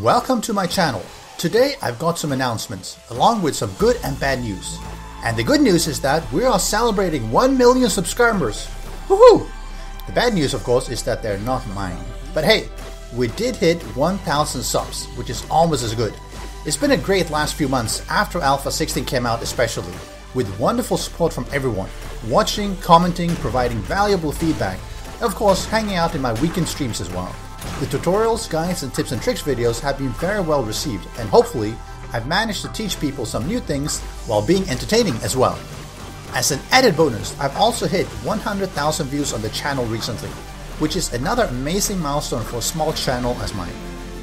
Welcome to my channel. Today I've got some announcements, along with some good and bad news. And the good news is that we are celebrating 1 million subscribers. Woohoo! The bad news, of course, is that they're not mine. But hey, we did hit 1,000 subs, which is almost as good. It's been a great last few months after Alpha 16 came out especially, with wonderful support from everyone, watching, commenting, providing valuable feedback, and of course hanging out in my weekend streams as well. The tutorials, guides, and tips and tricks videos have been very well received, and hopefully I've managed to teach people some new things while being entertaining as well. As an added bonus, I've also hit 100,000 views on the channel recently, which is another amazing milestone for a small channel as mine.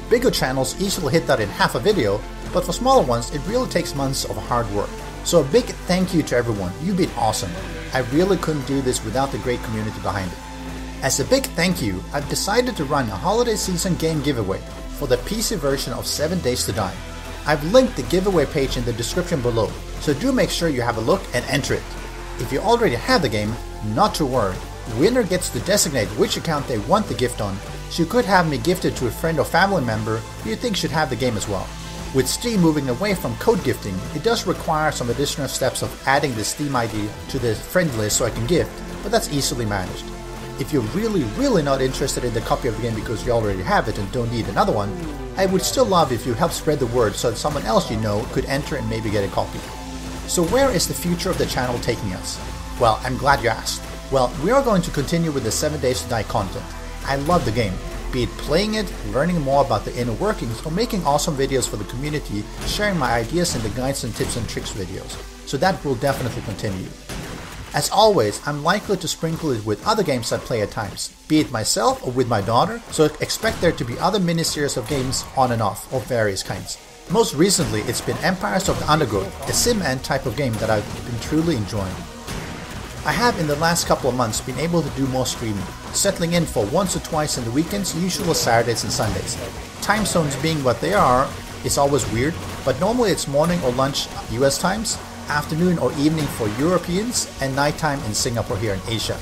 Bigger channels easily hit that in half a video, but for smaller ones it really takes months of hard work. So a big thank you to everyone, you've been awesome. I really couldn't do this without the great community behind it. As a big thank you, I've decided to run a holiday season game giveaway for the PC version of 7 Days to Die. I've linked the giveaway page in the description below, so do make sure you have a look and enter it. If you already have the game, not to worry, winner gets to designate which account they want the gift on, so you could have me gifted to a friend or family member who you think should have the game as well. With Steam moving away from code gifting, it does require some additional steps of adding the Steam ID to the friend list so I can gift, but that's easily managed. If you're really not interested in the copy of the game because you already have it and don't need another one, I would still love if you help spread the word so that someone else you know could enter and maybe get a copy. So where is the future of the channel taking us? Well, I'm glad you asked. Well, we are going to continue with the 7 Days to Die content. I love the game, be it playing it, learning more about the inner workings, or making awesome videos for the community, sharing my ideas in the guides and tips and tricks videos. So that will definitely continue. As always, I'm likely to sprinkle it with other games I play at times, be it myself or with my daughter, so expect there to be other mini-series of games on and off, of various kinds. Most recently, it's been Empires of the Undergrowth, a sim-end type of game that I've been truly enjoying. I have in the last couple of months been able to do more streaming, settling in for once or twice in the weekends, usually Saturdays and Sundays. Time zones being what they are, it's always weird, but normally it's morning or lunch US times, afternoon or evening for Europeans, and nighttime in Singapore here in Asia.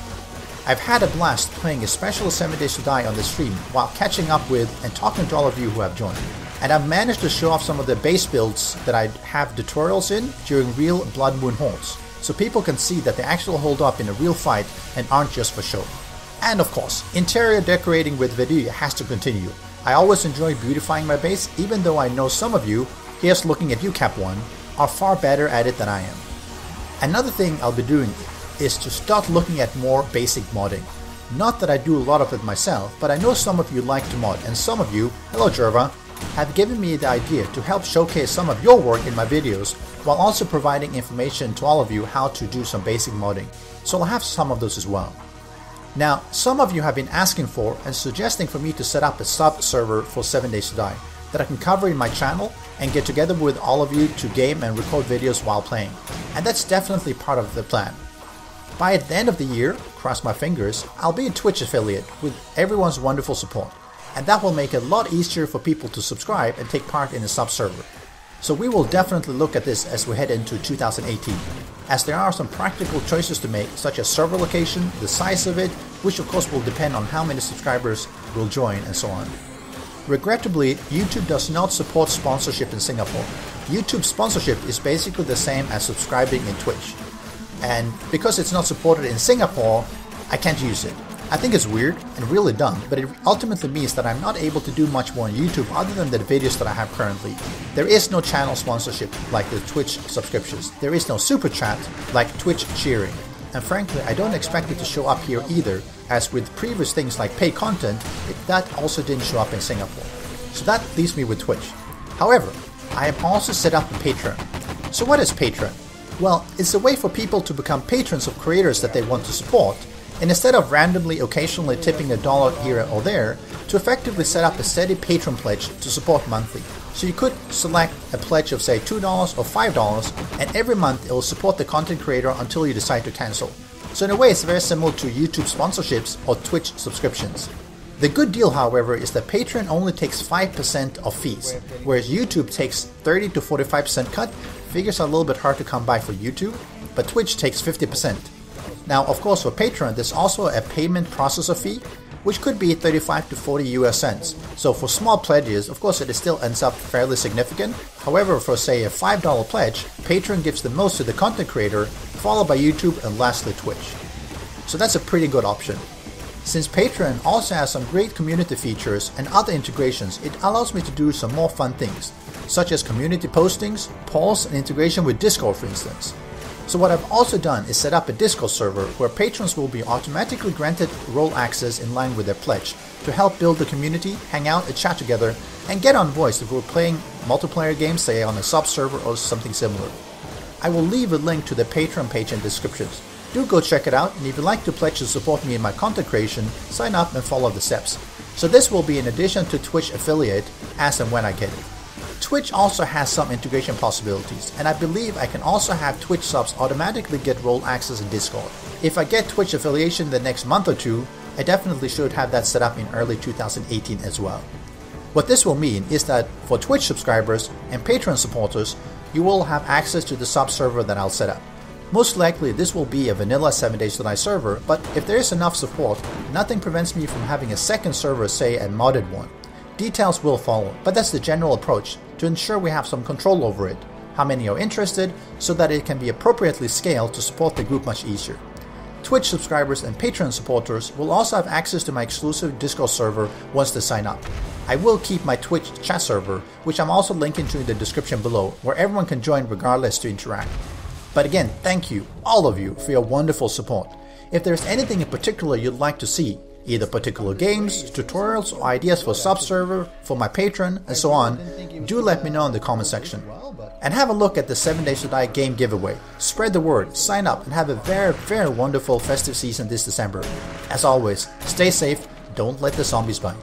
I've had a blast playing a special 7 Days to Die on the stream while catching up with and talking to all of you who have joined. And I've managed to show off some of the base builds that I have tutorials in during real Blood Moon holds, so people can see that they actually hold up in a real fight and aren't just for show. And of course, interior decorating with video has to continue. I always enjoy beautifying my base, even though I know some of you, here's looking at you Cap1, are far better at it than I am. Another thing I'll be doing is to start looking at more basic modding. Not that I do a lot of it myself, but I know some of you like to mod, and some of you, hello Jerva, have given me the idea to help showcase some of your work in my videos while also providing information to all of you how to do some basic modding, so I'll have some of those as well. Now, some of you have been asking for and suggesting for me to set up a sub server for 7 Days to Die that I can cover in my channel and get together with all of you to game and record videos while playing, and that's definitely part of the plan. By the end of the year, cross my fingers, I'll be a Twitch affiliate with everyone's wonderful support, and that will make it a lot easier for people to subscribe and take part in a sub server. So we will definitely look at this as we head into 2018, as there are some practical choices to make, such as server location, the size of it, which of course will depend on how many subscribers will join and so on. Regrettably, YouTube does not support sponsorship in Singapore. YouTube sponsorship is basically the same as subscribing in Twitch. And because it's not supported in Singapore, I can't use it. I think it's weird and really dumb, but it ultimately means that I'm not able to do much more on YouTube other than the videos that I have currently. There is no channel sponsorship like the Twitch subscriptions. There is no super chat like Twitch cheering. And frankly, I don't expect it to show up here either, as with previous things like paid content, that also didn't show up in Singapore. So that leaves me with Twitch. However, I have also set up a Patreon. So what is Patreon? Well, it's a way for people to become patrons of creators that they want to support, and instead of randomly occasionally tipping $1 here or there, to effectively set up a steady patron pledge to support monthly. So you could select a pledge of say $2 or $5, and every month it will support the content creator until you decide to cancel. So in a way it's very similar to YouTube sponsorships or Twitch subscriptions. The good deal, however, is that Patreon only takes 5% of fees, whereas YouTube takes 30 to 45% cut. Figures are a little bit hard to come by for YouTube, but Twitch takes 50%. Now, of course, for Patreon, there's also a payment processor fee, which could be 35 to 40 US cents. So for small pledges, of course it still ends up fairly significant. However, for say a $5 pledge, Patreon gives the most to the content creator, followed by YouTube and lastly Twitch. So that's a pretty good option. Since Patreon also has some great community features and other integrations, it allows me to do some more fun things, such as community postings, polls, and integration with Discord for instance. So what I've also done is set up a Discord server where patrons will be automatically granted role access in line with their pledge to help build the community, hang out and chat together, and get on voice if we're playing multiplayer games, say on a sub server or something similar. I will leave a link to the Patreon page in descriptions. Do go check it out, and if you'd like to pledge to support me in my content creation, sign up and follow the steps. So this will be in addition to Twitch affiliate as and when I get it. Twitch also has some integration possibilities, and I believe I can also have Twitch subs automatically get role access in Discord. If I get Twitch affiliation the next month or two, I definitely should have that set up in early 2018 as well. What this will mean is that for Twitch subscribers and Patreon supporters, you will have access to the sub server that I'll set up. Most likely this will be a vanilla 7 Days to Die server, but if there is enough support, nothing prevents me from having a second server, say a modded one. Details will follow, but that's the general approach to ensure we have some control over it, how many are interested, so that it can be appropriately scaled to support the group much easier. Twitch subscribers and Patreon supporters will also have access to my exclusive Discord server once they sign up. I will keep my Twitch chat server, which I'm also linking to in the description below, where everyone can join regardless to interact. But again, thank you, all of you, for your wonderful support. If there's anything in particular you'd like to see, either particular games, tutorials, or ideas for sub-server, for my Patreon, and so on, do let me know in the comment section. And have a look at the 7 Days to Die game giveaway. Spread the word, sign up, and have a very, very wonderful festive season this December. As always, stay safe, don't let the zombies bite.